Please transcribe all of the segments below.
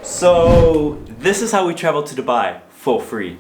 So this is how we traveled to Dubai for free.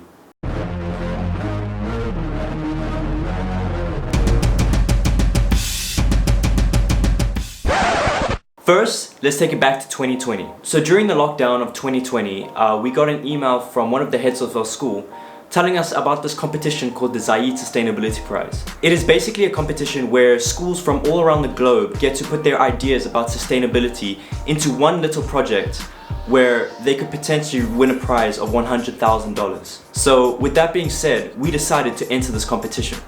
First, let's take it back to 2020. So during the lockdown of 2020, we got an email from one of the heads of our school telling us about this competition called the Zayed Sustainability Prize. It is basically a competition where schools from all around the globe get to put their ideas about sustainability into one little project where they could potentially win a prize of $100,000. So with that being said, we decided to enter this competition.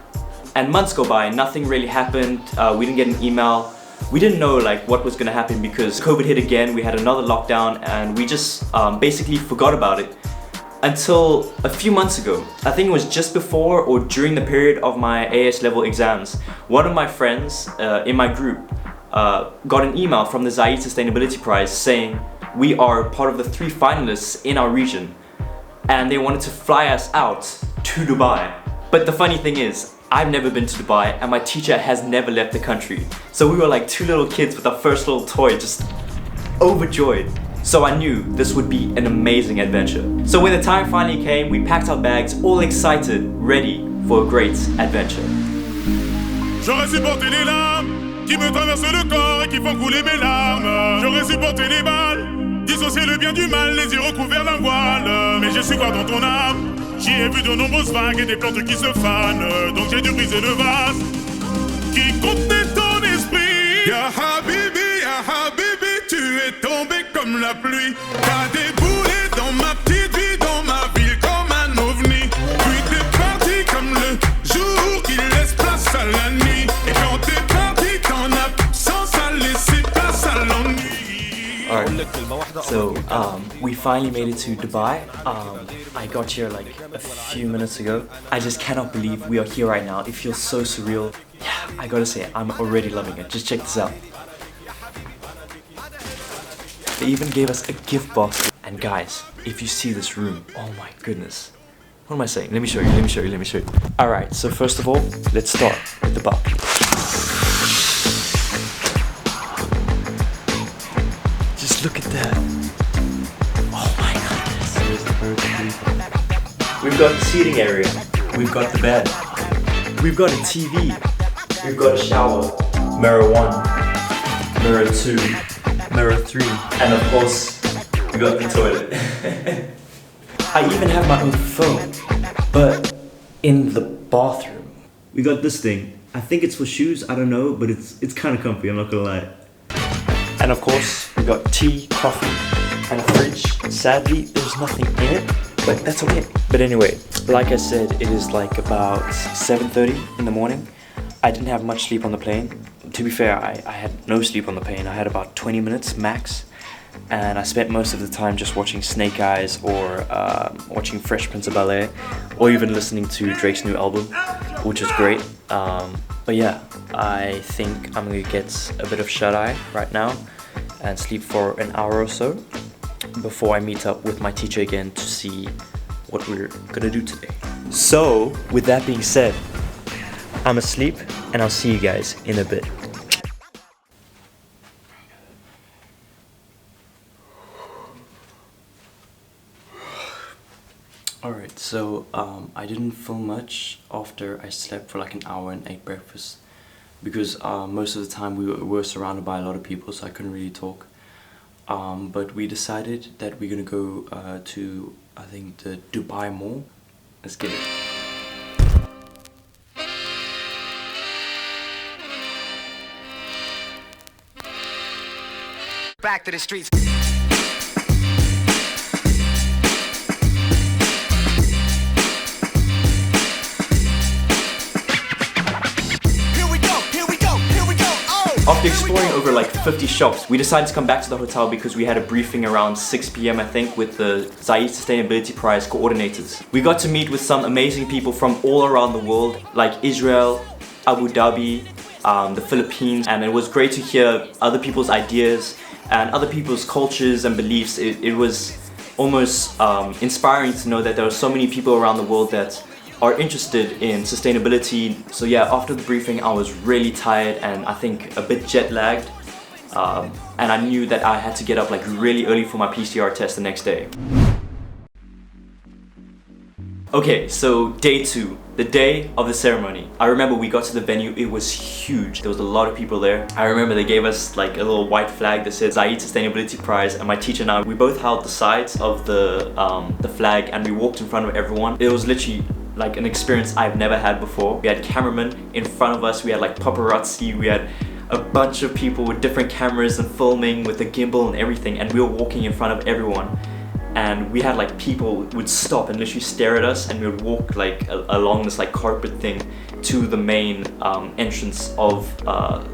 And months go by, nothing really happened, we didn't get an email. We didn't know what was gonna happen because COVID hit again, we had another lockdown, and we just basically forgot about it until a few months ago. I think it was just before or during the period of my AS level exams. One of my friends in my group got an email from the Zayed Sustainability Prize saying we are part of the 3 finalists in our region and they wanted to fly us out to Dubai. But the funny thing is, I've never been to Dubai and my teacher has never left the country. So we were like 2 little kids with our first little toy, just overjoyed. So I knew this would be an amazing adventure. So when the time finally came, we packed our bags, all excited, ready for a great adventure. J'aurais supporté les larmes qui me traversent le corps et qui font couler mes larmes. J'aurais supporté les balles, dissocier le bien du mal, les yeux recouverts d'un voile. Mais j'ai su voir dans ton âme. J'y ai vu de nombreuses vagues et des plantes qui se fanent. Donc j'ai dû briser le vase qui contenait ton esprit. Ya Habibi, tu es tombé comme la pluie. T'as déboulé dans ma petite vie, dans ma ville comme un ovni. Puis t'es parti comme le jour qui laisse place à la nuit. Et quand t'es parti, ton absence a laissé place à l'ennui. Alright, so we finally made it to Dubai. I got here like a few minutes ago. I just cannot believe we are here right now. It feels so surreal. Yeah, I gotta say, I'm already loving it. Just check this out. They even gave us a gift box. And guys, if you see this room, oh my goodness. What am I saying? Let me show you. Alright, so first of all, let's start with the balcony. Just look at that. Oh my goodness. We've got the seating area. We've got the bed. We've got a TV. We've got a shower. Mirror 1. Mirror 2. Mirror 3. And of course, we got the toilet. I even have my own phone. But in the bathroom. We got this thing. I think it's for shoes, I don't know, but it's kind of comfy, I'm not gonna lie. And of course, we got tea, coffee, and a fridge. Sadly, there's nothing in it, but that's okay. But anyway, like I said, it is like about 7:30 in the morning. I didn't have much sleep on the plane. To be fair, I had no sleep on the plane. I had about 20 minutes max. And I spent most of the time just watching Snake Eyes or watching Fresh Prince of Bel-Air, or even listening to Drake's new album, which is great. But yeah, I think I'm gonna get a bit of shut-eye right now and sleep for an hour or so before I meet up with my teacher again to see what we're gonna do today. So, with that being said, I'm asleep and I'll see you guys in a bit. Alright, so I didn't film much after I slept for like an hour and ate breakfast because most of the time we were surrounded by a lot of people, so I couldn't really talk. But we decided that we're gonna go to, I think, the Dubai Mall. Let's get it. Back to the streets. After exploring over like 50 shops, we decided to come back to the hotel because we had a briefing around 6 p.m. I think with the Zayed Sustainability Prize coordinators. We got to meet with some amazing people from all around the world, like Israel, Abu Dhabi, the Philippines, and it was great to hear other people's ideas and other people's cultures and beliefs. It was almost inspiring to know that there are so many people around the world that are interested in sustainability. So yeah, after the briefing I was really tired and I think a bit jet lagged, and I knew that I had to get up like really early for my PCR test the next day. Okay, so day 2, the day of the ceremony. I remember we got to the venue, it was huge. There was a lot of people there. I remember they gave us like a little white flag that said Zayed Sustainability Prize, and my teacher and I, we both held the sides of the flag and we walked in front of everyone. It was literally like an experience I've never had before. We had cameramen in front of us, we had like paparazzi, we had a bunch of people with different cameras and filming with a gimbal and everything, and we were walking in front of everyone. And we had like people would stop and literally stare at us, and we would walk like along this like carpet thing to the main entrance of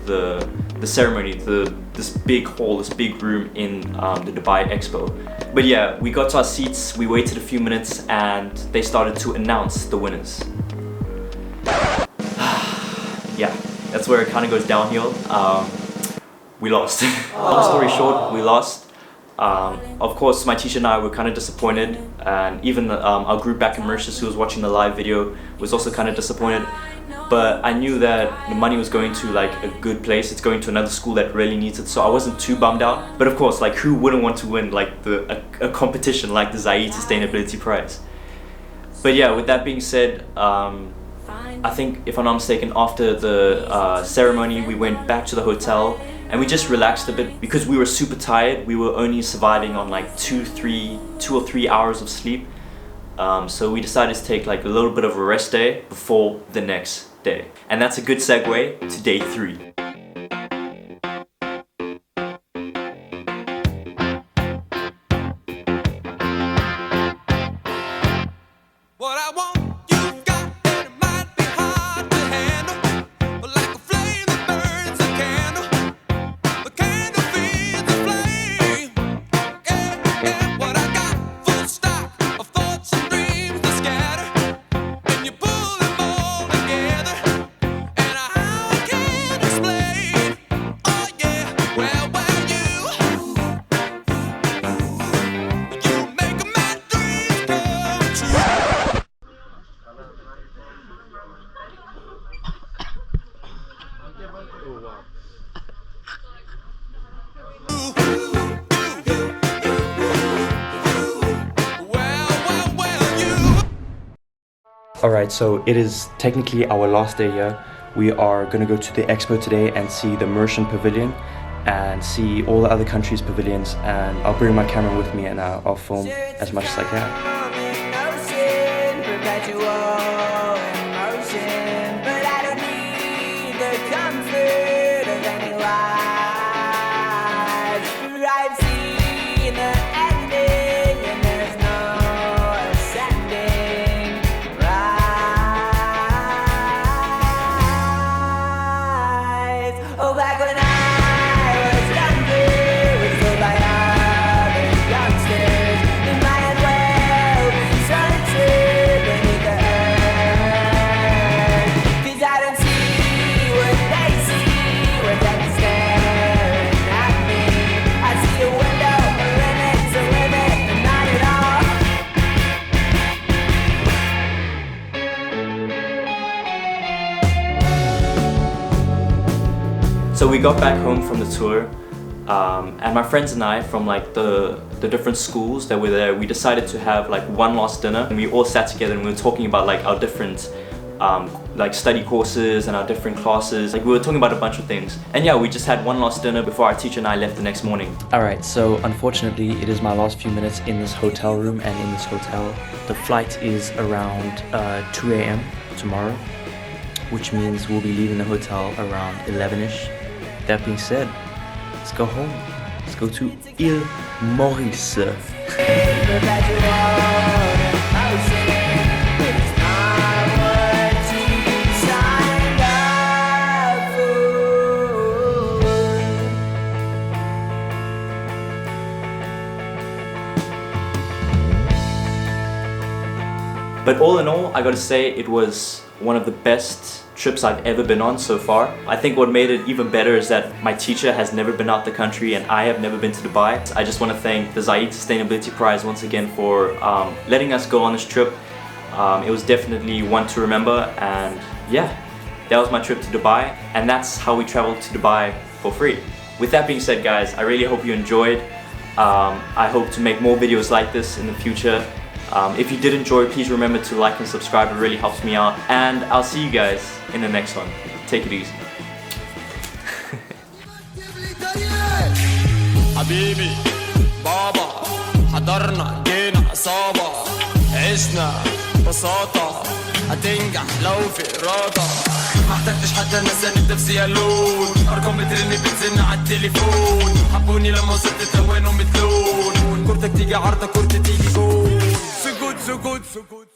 the ceremony, this big hall, this big room in the Dubai Expo. But yeah, we got to our seats, we waited a few minutes, and they started to announce the winners. Yeah, that's where it kind of goes downhill. We lost. Long story short, we lost. Of course, my teacher and I were kind of disappointed, and even our group back in Mauritius who was watching the live video was also kind of disappointed. But I knew that the money was going to like a good place. It's going to another school that really needs it, so I wasn't too bummed out. But of course, like who wouldn't want to win like a competition like the Zayed Sustainability Prize? But yeah, with that being said, I think if I'm not mistaken, after the ceremony, we went back to the hotel and we just relaxed a bit because we were super tired. We were only surviving on like 2 or 3 hours of sleep. So we decided to take like a little bit of a rest day before the next day. And that's a good segue to day 3. Alright, so it is technically our last day here. We are going to go to the expo today and see the Mauritian pavilion and see all the other countries' pavilions, and I'll bring my camera with me and I'll film as much as I can. So we got back home from the tour, and my friends and I from like the different schools that were there, we decided to have like one last dinner, and we all sat together and we were talking about like our different like study courses and our different classes. Like we were talking about a bunch of things. And yeah, we just had one last dinner before our teacher and I left the next morning. Alright, so unfortunately it is my last few minutes in this hotel room and in this hotel. The flight is around 2 a.m. tomorrow, which means we'll be leaving the hotel around 11ish. That being said, let's go home. Let's go to Île Maurice. But all in all, I gotta say it was one of the best trips I've ever been on so far. I think what made it even better is that my teacher has never been out the country and I have never been to Dubai. I just want to thank the Zayed Sustainability Prize once again for letting us go on this trip. It was definitely one to remember, and yeah, that was my trip to Dubai, and that's how we traveled to Dubai for free. With that being said, guys, I really hope you enjoyed. I hope to make more videos like this in the future. If you did enjoy, please remember to like and subscribe. It really helps me out. And I'll see you guys in the next one. Take it easy. حبيبي بابا حضرنا جينا عصابة عشنا بساطة هتنجح لو في إرادة ما احتجتش حتى الناس نفسي لون أرقام بترن بتزن على التليفون حبوني لما وصلت توانهم متلون كورتك تيجي عرضة كورتي تيجي جول سكوت سكوت سكوت